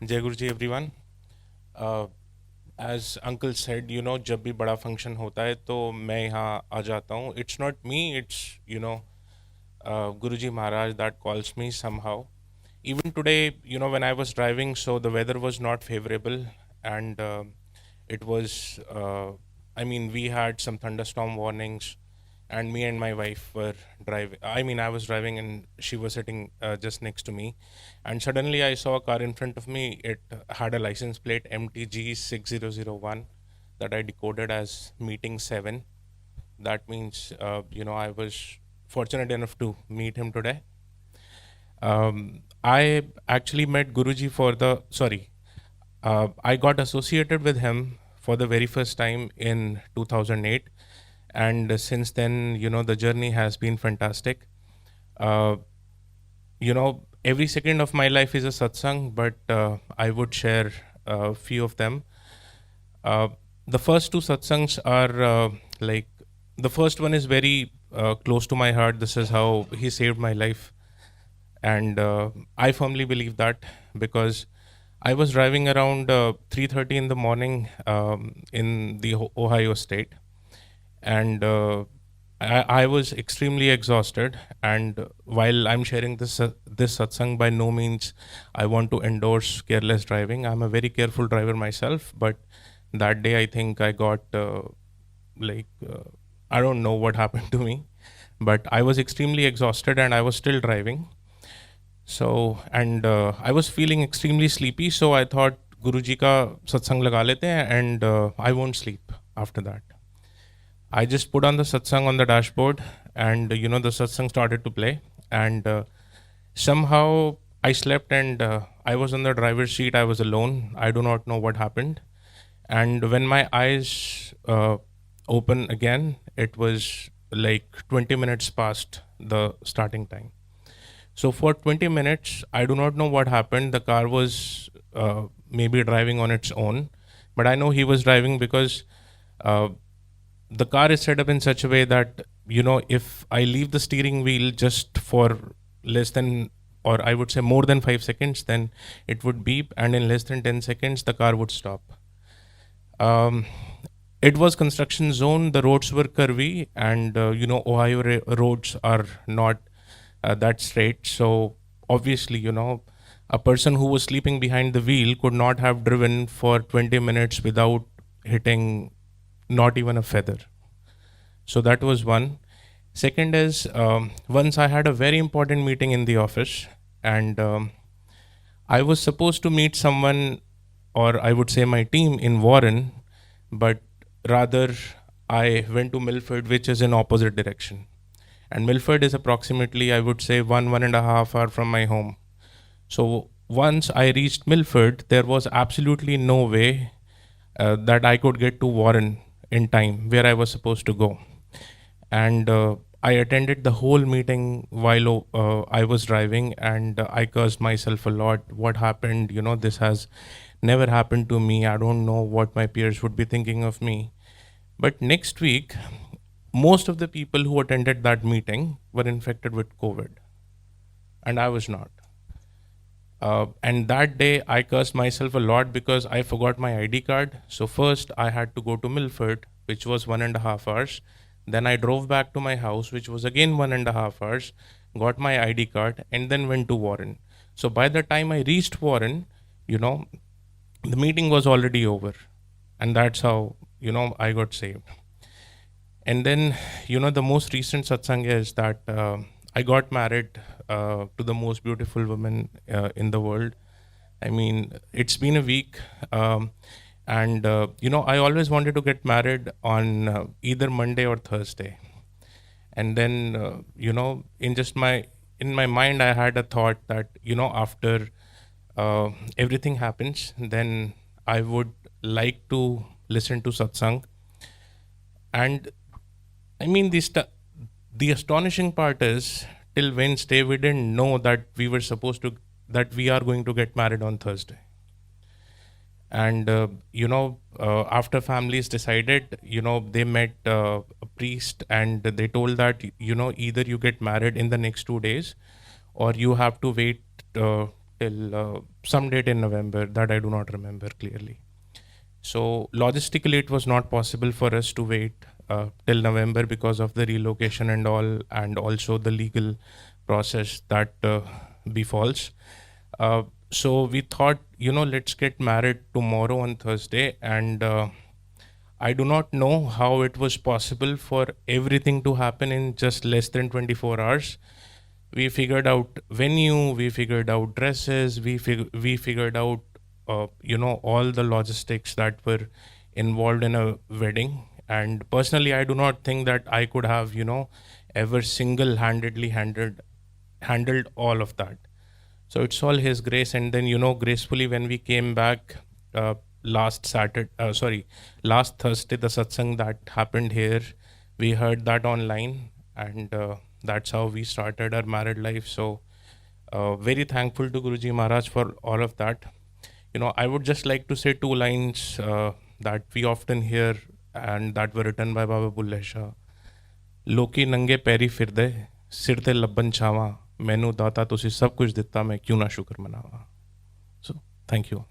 Jai Guruji, everyone. Uh, as Uncle said, जब भी बड़ा function होता है तो मैं यहाँ आ जाता हूँ. It's not me, it's Guruji Maharaj that calls me somehow. Even today, when I was driving, so the weather was not favorable, and it was. We had some thunderstorm warnings, and me and my wife were driving. I was driving, and she was sitting just next to me, and suddenly I saw a car in front of me. It had a license plate MTG6001 that I decoded as meeting 7. That means I was fortunate enough to meet him today. I actually met Guruji I got associated with him for the very first time in 2008, and since then, the journey has been fantastic. uh, every second of my life is a satsang, but I would share a few of them. uh, the first two satsangs are like, the first one is very close to my heart. This is how he saved my life, and I firmly believe that, because I was driving around 3:30 in the morning in the Ohio state, and I was extremely exhausted. And while I'm sharing this satsang, by no means I want to endorse careless driving. I'm a very careful driver myself, but that day I think I got like I don't know what happened to me, but I was extremely exhausted and I was still driving. So, and I was feeling extremely sleepy, so I thought Guruji ka satsang laga lete hain, and I won't sleep after that. I just put on the satsang on the dashboard, and the satsang started to play, and somehow I slept, and I was on the driver's seat. I was alone. I do not know what happened, and when my eyes open again, it was like 20 minutes past the starting time. So for 20 minutes, I do not know what happened. The car was maybe driving on its own, but I know he was driving because uh, the car is set up in such a way that, if I leave the steering wheel just for less than, or I would say more than 5 seconds, then it would beep, and in less than 10 seconds, the car would stop. Um, it was construction zone. The roads were curvy, and Ohio roads are not that straight. So obviously, a person who was sleeping behind the wheel could not have driven for 20 minutes without hitting not even a feather. So that was one. Second is, once I had a very important meeting in the office, and I was supposed to meet someone, or I would say my team, in Warren, but rather I went to Milford, which is in opposite direction. And Milford is approximately, I would say, 1.5 hour from my home. So once I reached Milford, there was absolutely no way that I could get to Warren in time where I was supposed to go. And I attended the whole meeting while I was driving, and I cursed myself a lot. What happened? This has never happened to me. I don't know what my peers would be thinking of me. But next week, most of the people who attended that meeting were infected with COVID, and I was not. And that day, I cursed myself a lot because I forgot my ID card. So first, I had to go to Milford, which was 1.5 hours. Then I drove back to my house, which was again 1.5 hours, got my ID card, and then went to Warren. So by the time I reached Warren, the meeting was already over. And that's how, I got saved. And then, the most recent satsang is that I got married to the most beautiful woman in the world. I mean, it's been a week. And I always wanted to get married on either Monday or Thursday. And then, in my mind, I had a thought that, after everything happens, then I would like to listen to satsang. And I mean, the astonishing part is, till Wednesday, we didn't know that that we are going to get married on Thursday. And, after families decided, they met a priest, and they told that, either you get married in the next 2 days, or you have to wait till till some date in November that I do not remember clearly. So logistically, it was not possible for us to wait till November because of the relocation and all, and also the legal process that befalls. So we thought, let's get married tomorrow on Thursday, and I do not know how it was possible for everything to happen in just less than 24 hours. We figured out venue, we figured out dresses, we figured out all the logistics that were involved in a wedding. And personally, I do not think that I could have ever single-handedly handled all of that. So it's all His grace. And then gracefully, when we came back last Thursday, the satsang that happened here, we heard that online, and that's how we started our married life. So very thankful to Guruji Maharaj for all of that. I would just like to say two lines that we often hear and that were written by Baba Bulle Shah. ਲੋਕੀ ਨੰਗੇ ਪੈਰੀ ਫਿਰਦੇ ਸਿਰ ਤੇ ਲੱਭਣ ਛਾਵਾਂ ਮੈਨੂੰ ਦਾਤਾ ਤੁਸੀਂ ਸਭ ਕੁਝ ਦਿੱਤਾ ਮੈਂ ਕਿਉਂ ਨਾ ਸ਼ੁਕਰ ਮਨਾਵਾਂ ਸੋ ਥੈਂਕ ਯੂ